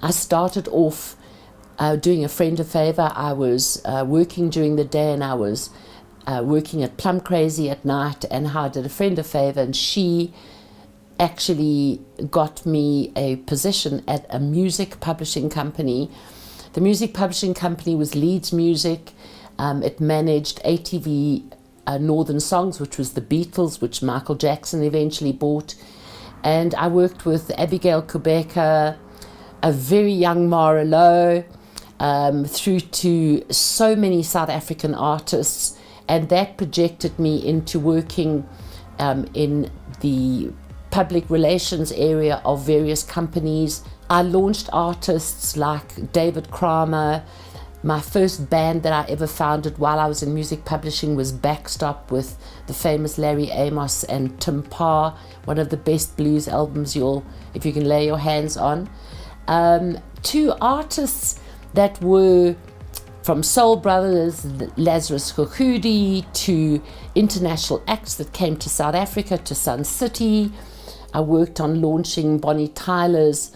I started off doing a friend a favor. I was working during the day, and I was working at Plum Crazy at night, and how I did a friend a favor, and she actually got me a position at a music publishing company. The music publishing company was Leeds Music. It managed ATV Northern Songs, which was the Beatles, which Michael Jackson eventually bought. And I worked with Abigail Kubeka, a very young Mara Lowe, through to so many South African artists, and that projected me into working in the public relations area of various companies. I launched artists like David Kramer. My first band that I ever founded while I was in music publishing was Backstop, with the famous Larry Amos and Tim Parr, one of the best blues albums if you can lay your hands on. Two artists that were from Soul Brothers, Lazarus Kokhudi, to international acts that came to South Africa, to Sun City. I worked on launching Bonnie Tyler's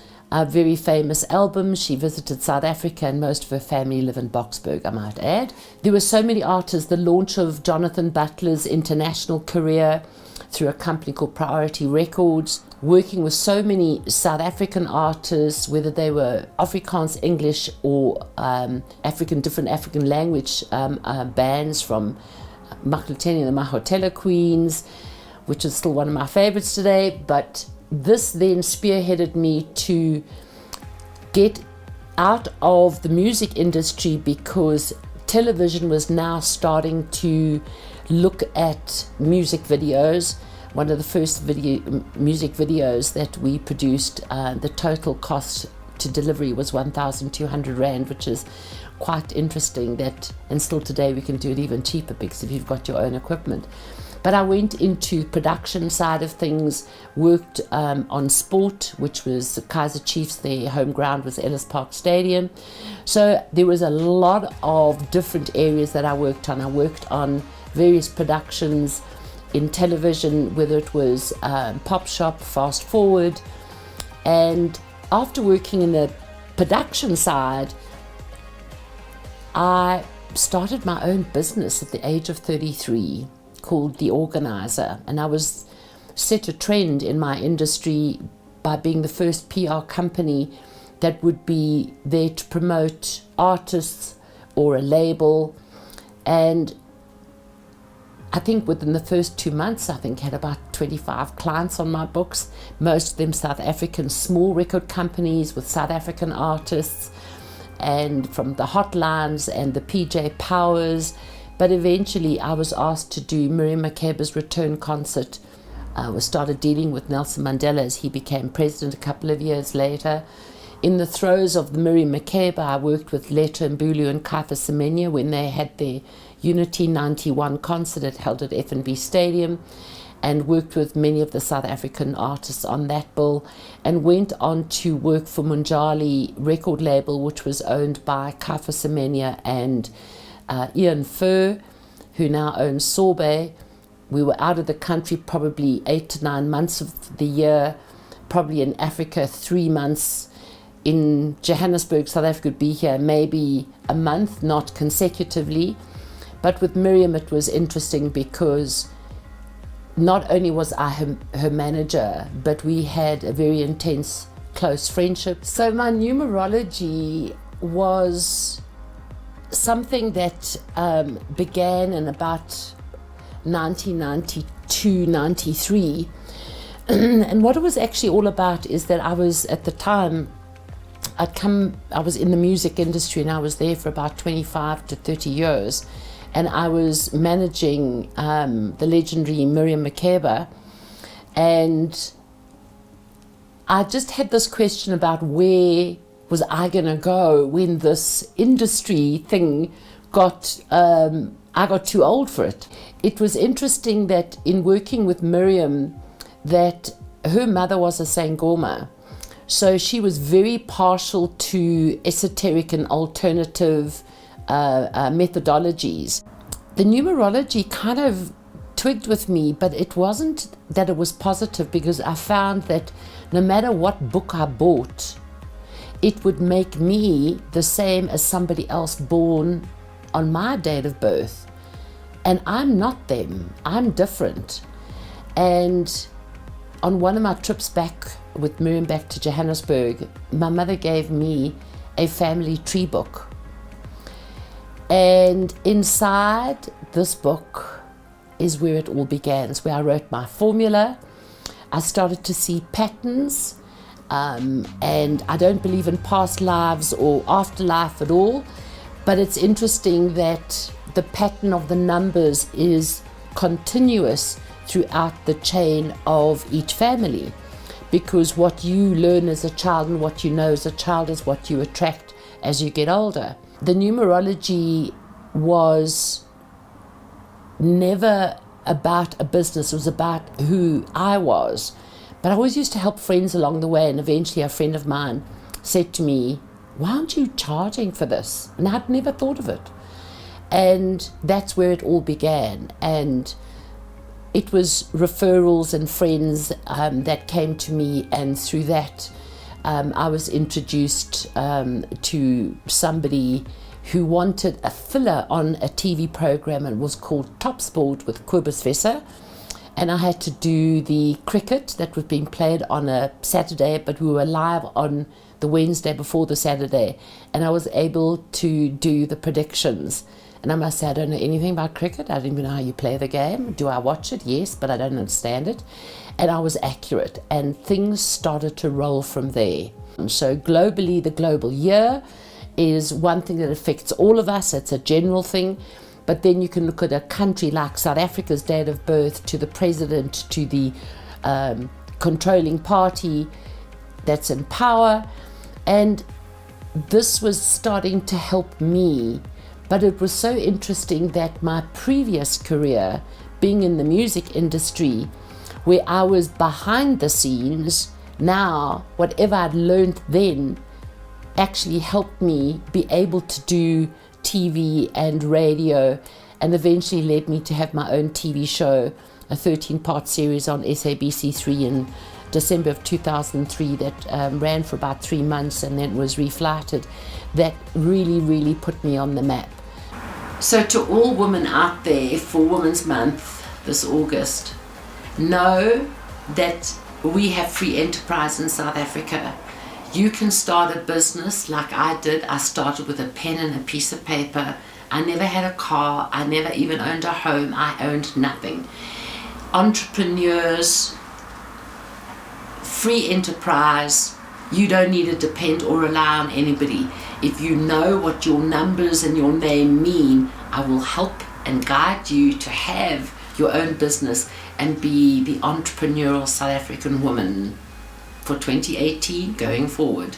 very famous album. She visited South Africa, and most of her family live in Boksburg, I might add. There were so many artists. The launch of Jonathan Butler's international career through a company called Priority Records, working with so many South African artists, whether they were Afrikaans, English, or different African language bands, from Makleteni and the Mahotela Queens, which is still one of my favorites today. But this then spearheaded me to get out of the music industry, because television was now starting to look at music videos. One of the first music videos that we produced, the total cost to delivery was 1,200 Rand, which is quite interesting, and still today we can do it even cheaper, because if you've got your own equipment. But I went into production side of things, worked on sport, which was Kaizer Chiefs. Their home ground was Ellis Park Stadium. So there was a lot of different areas that I worked on. I worked on various productions in television, whether it was Pop Shop, Fast Forward. And after working in the production side, I started my own business at the age of 33. Called The Organizer, and I was set a trend in my industry by being the first PR company that would be there to promote artists or a label. And I think within the first 2 months, had about 25 clients on my books, most of them South African small record companies with South African artists, and from the Hotlines and the PJ Powers. But eventually I was asked to do Miriam Makeba's return concert. We started dealing with Nelson Mandela as he became president a couple of years later. In the throes of the Miriam Makeba, I worked with Letta, Mbulu and Caiphus Semenya when they had their Unity 91 concert held at F&B Stadium, and worked with many of the South African artists on that bill, and went on to work for Munjali record label, which was owned by Caiphus Semenya and Ian Furr, who now owns Sorbet. We were out of the country probably 8 to 9 months of the year, probably in Africa 3 months, in Johannesburg, South Africa would be here maybe a month, not consecutively. But with Miriam it was interesting, because not only was I her manager, but we had a very intense, close friendship. So my numerology was something that began in about 1992, 93. And what it was actually all about is that I was, at the time, I was in the music industry, and I was there for about 25 to 30 years. And I was managing the legendary Miriam Makeba. And I just had this question about where was I going to go when this industry thing I got too old for it. It was interesting that in working with Miriam, that her mother was a Sangoma. So she was very partial to esoteric and alternative methodologies. The numerology kind of twigged with me, but it wasn't that it was positive, because I found that no matter what book I bought, it would make me the same as somebody else born on my date of birth. And I'm not them, I'm different. And on one of my trips back with Miriam back to Johannesburg, my mother gave me a family tree book. And inside this book is where it all began. It's where I wrote my formula. I started to see patterns, and I don't believe in past lives or afterlife at all, but it's interesting that the pattern of the numbers is continuous throughout the chain of each family, because what you learn as a child and what you know as a child is what you attract as you get older. The numerology was never about a business, it was about who I was. But I always used to help friends along the way, and eventually a friend of mine said to me, "Why aren't you charging for this?" And I'd never thought of it. And that's where it all began. And it was referrals and friends that came to me, and through that I was introduced to somebody who wanted a filler on a TV program, and it was called Top Sport with Caiphus. And I had to do the cricket that was being played on a Saturday, but we were live on the Wednesday before the Saturday, and I was able to do the predictions. And I must say, I don't know anything about cricket. I don't even know how you play the game. Do I watch it? Yes, but I don't understand it. And I was accurate, and things started to roll from there. And so globally, the global year is one thing that affects all of us. It's a general thing. But then you can look at a country like South Africa's date of birth, to the president, to the controlling party that's in power. And this was starting to help me. But it was so interesting that my previous career, being in the music industry, where I was behind the scenes, now whatever I'd learned then actually helped me be able to do TV and radio, and eventually led me to have my own TV show, a 13-part series on SABC3 in December of 2003 that ran for about 3 months and then was reflighted. That really put me on the map. So to all women out there, for Women's Month this August, know that we have free enterprise in South Africa. You can start a business like I did. I started with a pen and a piece of paper. I never had a car. I never even owned a home. I owned nothing. Entrepreneurs, free enterprise. You don't need to depend or rely on anybody. If you know what your numbers and your name mean, I will help and guide you to have your own business and be the entrepreneurial South African woman for 2018 going forward.